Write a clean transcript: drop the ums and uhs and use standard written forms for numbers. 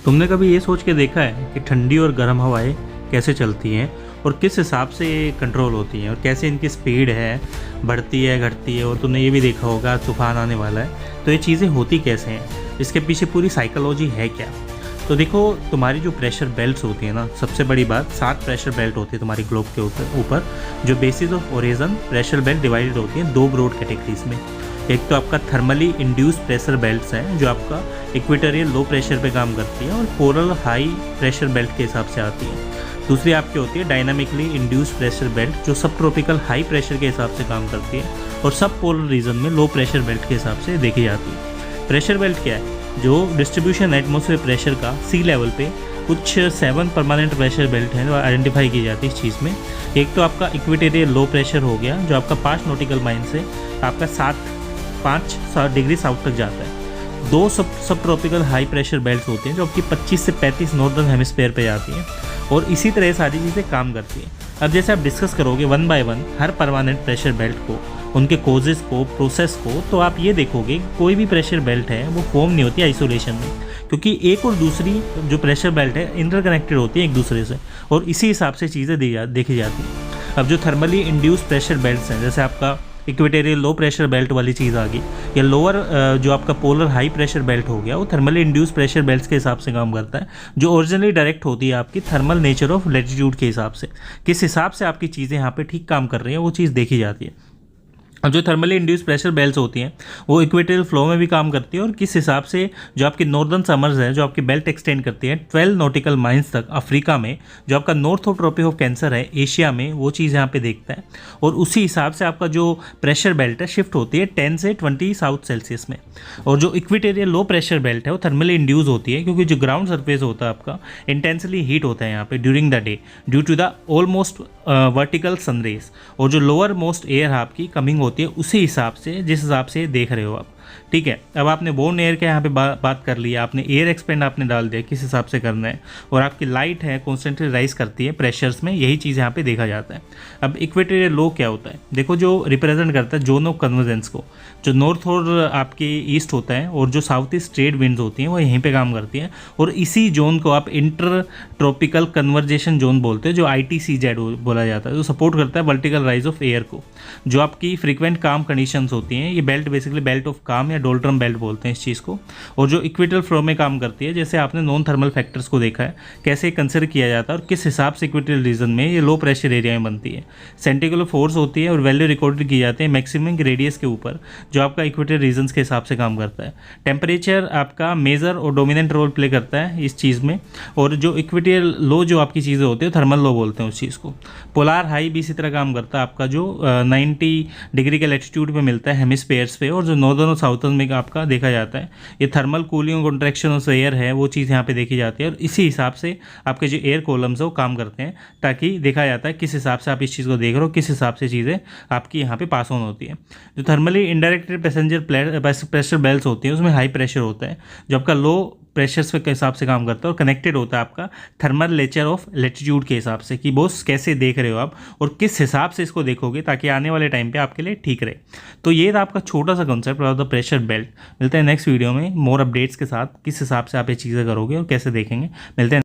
तुमने कभी ये सोच के देखा है कि ठंडी और गर्म हवाएं कैसे चलती हैं और किस हिसाब से ये कंट्रोल होती हैं और कैसे इनकी स्पीड है, बढ़ती है, घटती है। और तुमने ये भी देखा होगा तूफान आने वाला है, तो ये चीज़ें होती कैसे हैं, इसके पीछे पूरी साइकोलॉजी है क्या। तो देखो, तुम्हारी जो प्रेशर बेल्ट्स होती है ना, सबसे बड़ी बात 7 प्रेशर बेल्ट होती है तुम्हारी ग्लोब के ऊपर जो basis of origin pressure belt divided होती हैं 2 ब्रॉड कैटेगरीज में। एक तो आपका थर्मली इंड्यूस प्रेशर बेल्ट्स हैं जो आपका इक्वेटोरियल लो प्रेशर पे काम करती है और पोलर हाई प्रेशर बेल्ट के हिसाब से आती है। दूसरी आपकी होती है डायनामिकली इंड्यूस प्रेशर बेल्ट जो सब ट्रॉपिकल हाई प्रेशर के हिसाब से काम करती है और सब पोलर रीजन में लो प्रेशर बेल्ट के हिसाब से देखी जाती है। प्रेशर बेल्ट क्या है? जो डिस्ट्रीब्यूशन एटमॉस्फेयर प्रेशर का सी लेवल पे कुछ 7 परमानेंट प्रेशर बेल्ट हैं जो आइडेंटिफाई की जाती है इस चीज़ में। एक तो आपका इक्वेटोरियल लो प्रेशर हो गया जो आपका 5 नॉटिकल माइल से आपका 5 डिग्री साउथ तक जाता है। 2 सब ट्रॉपिकल हाई प्रेशर बेल्ट होते हैं जो आपकी 25 से 35 नॉर्दर्न हेमिस्फीयर पे जाती हैं और इसी तरह सारी चीज़ें काम करती हैं। अब जैसे आप डिस्कस करोगे 1 बाय 1 हर परमानेंट प्रेशर बेल्ट को, उनके कोजेस को, प्रोसेस को, तो आप ये देखोगे कोई भी प्रेशर बेल्ट है वो फॉर्म नहीं होती आइसोलेशन में, क्योंकि एक और दूसरी जो प्रेशर बेल्ट है इंटरकनेक्टेड होती है एक दूसरे से और इसी हिसाब से चीज़ें देखी जाती हैं। अब जो थर्मली इंड्यूस प्रेशर बेल्ट्स हैं, जैसे आपका इक्वेटोरियल लो प्रेशर बेल्ट वाली चीज़ आ गई, या लोअर जो आपका पोलर हाई प्रेशर बेल्ट हो गया, वो थर्मली इंड्यूस प्रेशर बेल्ट्स के हिसाब से काम करता है, जो ओरिजिनली डायरेक्ट होती है आपकी थर्मल नेचर ऑफ लैटिट्यूड के हिसाब से। किस हिसाब से आपकी चीज़ें यहाँ पे ठीक काम कर रही हैं वो चीज़ देखी जाती है। अब जो थर्मली इंड्यूस प्रेशर बेल्ट्स होती हैं वो इक्वेटोरियल फ्लो में भी काम करती है और किस हिसाब से जो आपकी नॉर्दर्न समर्स है जो आपकी बेल्ट एक्सटेंड करती है 12 नॉटिकल माइल्स तक अफ्रीका में, जो आपका north of Tropic of Cancer है एशिया में, वो चीज़ यहाँ पे देखता है और उसी हिसाब से आपका जो प्रेशर बेल्ट है शिफ्ट होती है 10 से 20 साउथ सेल्सियस में। और जो इक्वेटोरियल लो प्रेशर बेल्ट है वो थर्मली इंड्यूस होती है क्योंकि जो ग्राउंड सर्फेस होता है आपका इंटेंसली हीट होता है यहाँ पे during the day due to the almost vertical sunrays, और जो लोअर मोस्ट एयर आपकी कमिंग होती है उसी हिसाब से जिस हिसाब से देख रहे हो आप। ठीक है, अब आपने बोर्न एयर के यहाँ पे बात कर लिया, आपने एयर एक्सपेंड आपने डाल दिया किस हिसाब से करना है, और आपकी लाइट है कॉन्स्टेंटली राइज करती है प्रेशर्स में, यही चीज़ यहाँ पे देखा जाता है। अब इक्वेटोरियल लो क्या होता है? देखो, जो रिप्रेजेंट करता है जोन ऑफ कन्वर्जेंस को, जो नॉर्थ और आपके ईस्ट होता है और जो साउथ ईस्ट ट्रेड विंड्स होती हैं वो यहीं पे काम करती हैं और इसी जोन को आप इंटर ट्रॉपिकल कन्वर्जेशन जोन बोलते हैं, जो ITCZ बोला जाता है, जो सपोर्ट करता है वर्टिकल राइज ऑफ एयर को। जो आपकी फ्रीक्वेंट काम कंडीशंस होती हैं, ये बेल्ट बेसिकली बेल्ट ऑफ काम या डोल्ट्रम बेल्ट बोलते हैं इस चीज़ को, और जो इक्वेटोरियल फ्लो में काम करती है। जैसे आपने नॉन थर्मल फैक्टर्स को देखा है कैसे कंसिडर किया जाता है और किस हिसाब से इक्वेटोरियल रीजन में ये लो प्रेशर एरिया में बनती है। सेंटिकुलर फोर्स होती है और वैल्यू रिकॉर्डेड की जाती है मैक्सिमम रेडियस के ऊपर जो आपका इक्वेटोरियल रीजन्स के हिसाब से काम करता है। टेम्परेचर आपका मेजर और डोमिनेंट रोल प्ले करता है इस चीज़ में, और जो इक्वेटोरियल लो जो आपकी चीज़ें होती है थर्मल लो बोलते हैं उस चीज़ को। पोलार हाई भी इसी तरह काम करता है आपका, जो 90 डिग्री के लैटिट्यूड पे मिलता है हेमिस्फीयर्स पे, और जो नॉर्दर्न और साउथर्न में आपका देखा जाता है। ये थर्मल कूलिंग और कॉन्ट्रैक्शन ऑफ एयर है वो चीज़ यहाँ पे देखी जाती है और इसी हिसाब से आपके जो एयर कॉलम्स है वो काम करते हैं, ताकि देखा जाता है किस हिसाब से आप इस चीज़ को देख रहे हो, किस हिसाब से चीज़ें आपकी यहाँ पे पास ऑन होती है। जो थर्मली इंडायरेक्टेड पैसेंजर प्रेशर बेल्ट्स होती हैं उसमें हाई प्रेशर होता है जो आपका लो प्रेशर्स के हिसाब से काम करता है और कनेक्टेड होता है आपका थर्मल नेचर ऑफ लैटिट्यूड के हिसाब से कि बॉस कैसे देख रहे हो आप और किस हिसाब से इसको देखोगे ताकि आने वाले टाइम पे आपके लिए ठीक रहे। तो ये था आपका छोटा सा concept of the pressure belt. मिलते हैं नेक्स्ट वीडियो में मोर अपडेट्स के साथ, किस हिसाब से आप ये चीज़ें करोगे और कैसे देखेंगे। मिलते हैं।